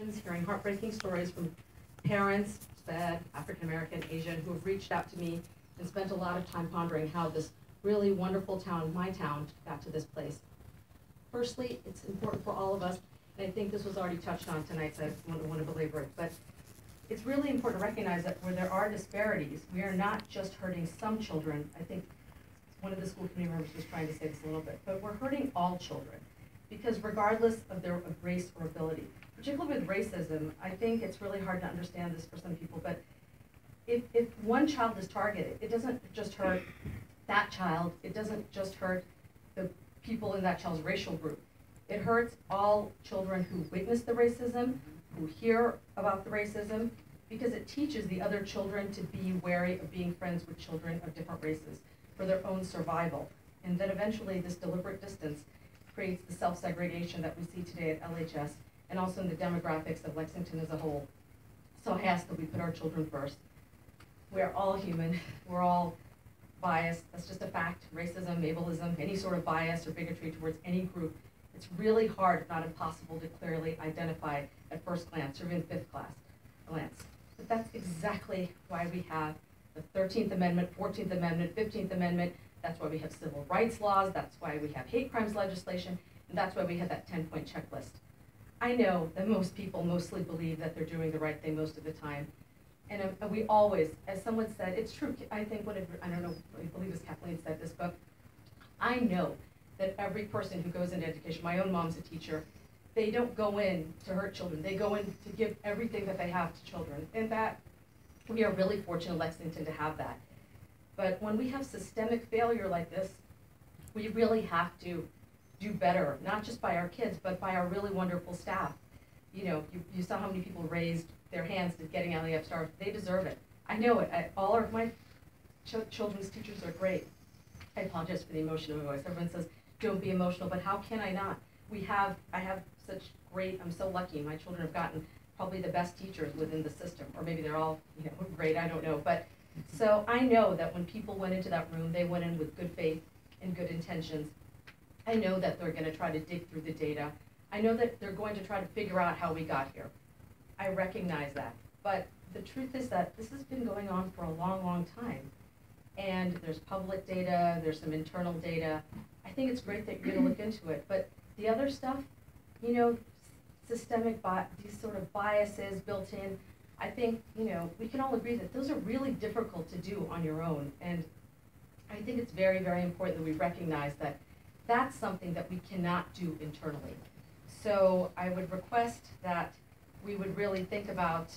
conversations, hearing heartbreaking stories from parents, SPED, African American, Asian, who have reached out to me and spent a lot of time pondering how this really wonderful town, my town, got to this place. Firstly, it's important for all of us, and I think this was already touched on tonight, so I don't want to belabor it, but it's really important to recognize that where there are disparities, we are not just hurting some children. I think one of the school committee members was trying to say this a little bit, but we're hurting all children, because regardless of their race or ability, particularly with racism, I think it's really hard to understand this for some people, but if one child is targeted, it doesn't just hurt that child, it doesn't just hurt the people in that child's racial group. It hurts all children who witness the racism, who hear about the racism, because it teaches the other children to be wary of being friends with children of different races for their own survival. And then eventually this deliberate distance creates the self-segregation that we see today at LHS and also in the demographics of Lexington as a whole. So I ask that we put our children first. We're all human, we're all biased, that's just a fact. Racism, ableism, any sort of bias or bigotry towards any group, it's really hard, if not impossible, to clearly identify at first glance, or even fifth glance. But that's exactly why we have the 13th Amendment, 14th Amendment, 15th Amendment. That's why we have civil rights laws. That's why we have hate crimes legislation. And that's why we have that 10-point checklist. I know that most people mostly believe that they're doing the right thing most of the time. And we always, as someone said, it's true, I think, I don't know, I believe it was Kathleen said this, but I know that every person who goes into education, my own mom's a teacher, they don't go in to hurt children. They go in to give everything that they have to children. And that, we are really fortunate in Lexington to have that. But when we have systemic failure like this, we really have to do better, not just by our kids, but by our really wonderful staff. You know, you saw how many people raised their hands to getting LEF stars. They deserve it. I know it. All of my children's teachers are great. I apologize for the emotion of my voice. Everyone says, don't be emotional, but how can I not? I have such great, I'm so lucky. My children have gotten probably the best teachers within the system, or maybe they're all, you know, great, I don't know. But so I know that when people went into that room, they went in with good faith and good intentions. I know that they're going to try to dig through the data. I know that they're going to try to figure out how we got here. I recognize that. But the truth is that this has been going on for a long, long time. And there's public data, there's some internal data. I think it's great that you're going to look into it. But the other stuff, you know, systemic, these sort of biases built in, I think, you know, we can all agree that those are really difficult to do on your own. And I think it's very, very important that we recognize that that's something that we cannot do internally. So I would request that we would really think about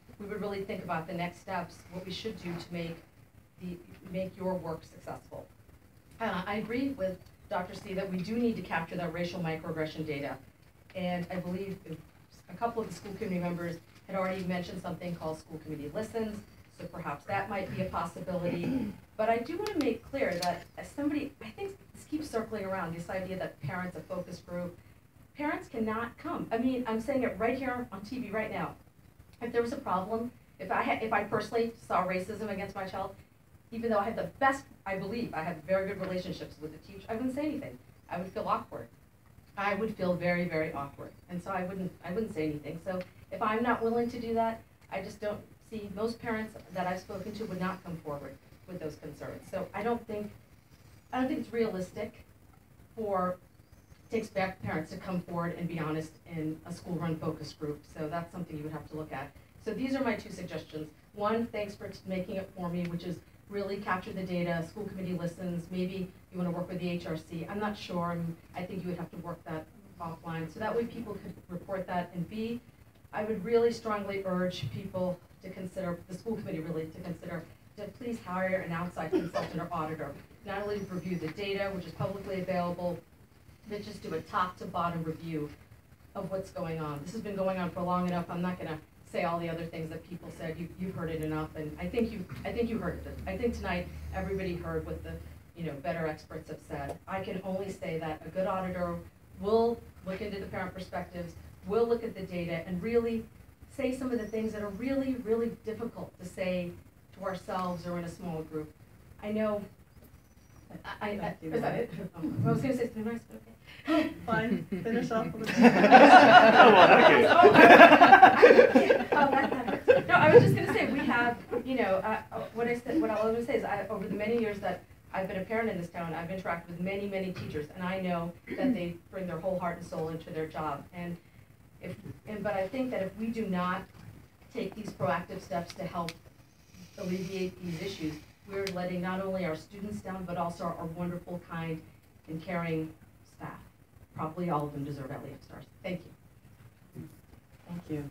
the next steps, what we should do to make your work successful. I agree with Dr. C that we do need to capture that racial microaggression data. And I believe a couple of the school committee members had already mentioned something called School Committee Listens, so perhaps that might be a possibility. But I do want to make clear that as somebody, I think this keeps circling around, this idea that parents, a focus group, parents cannot come. I mean, I'm saying it right here on TV right now. If there was a problem, if I personally saw racism against my child, even though I have the best, I believe, I have very good relationships with the teacher, I wouldn't say anything. I would feel awkward. I would feel very, very awkward. And so I wouldn't say anything. So if I'm not willing to do that, I just don't see, most parents that I've spoken to would not come forward with those concerns. So I don't think it's realistic to expect parents to come forward and be honest in a school-run focus group. So that's something you would have to look at. So these are my two suggestions. One, thanks for making it for me, which is really capture the data, school committee listens, maybe you want to work with the HRC. I'm not sure, I think you would have to work that offline. So that way people could report that. And B, I would really strongly urge people to consider, the school committee really, to consider to please hire an outside consultant or auditor, not only to review the data, which is publicly available, but just do a top to bottom review of what's going on. This has been going on for long enough. I'm not going to say all the other things that people said. You've heard it enough, and I think you heard it. I think tonight everybody heard what the better experts have said. I can only say that a good auditor will look into the parent perspectives, will look at the data, and really say some of the things that are really, really difficult to say to ourselves or in a small group. I know. Is that it? I was going to say something nice, but okay. Fine, finish off with Oh, well, No, I was just gonna say, we have, you know, what I was gonna say is, over the many years that I've been a parent in this town, I've interacted with many, many teachers, and I know that they bring their whole heart and soul into their job. But I think that if we do not take these proactive steps to help alleviate these issues, we're letting not only our students down, but also our wonderful, kind, and caring staff. Probably all of them deserve LEF stars. Thank you. Thank you.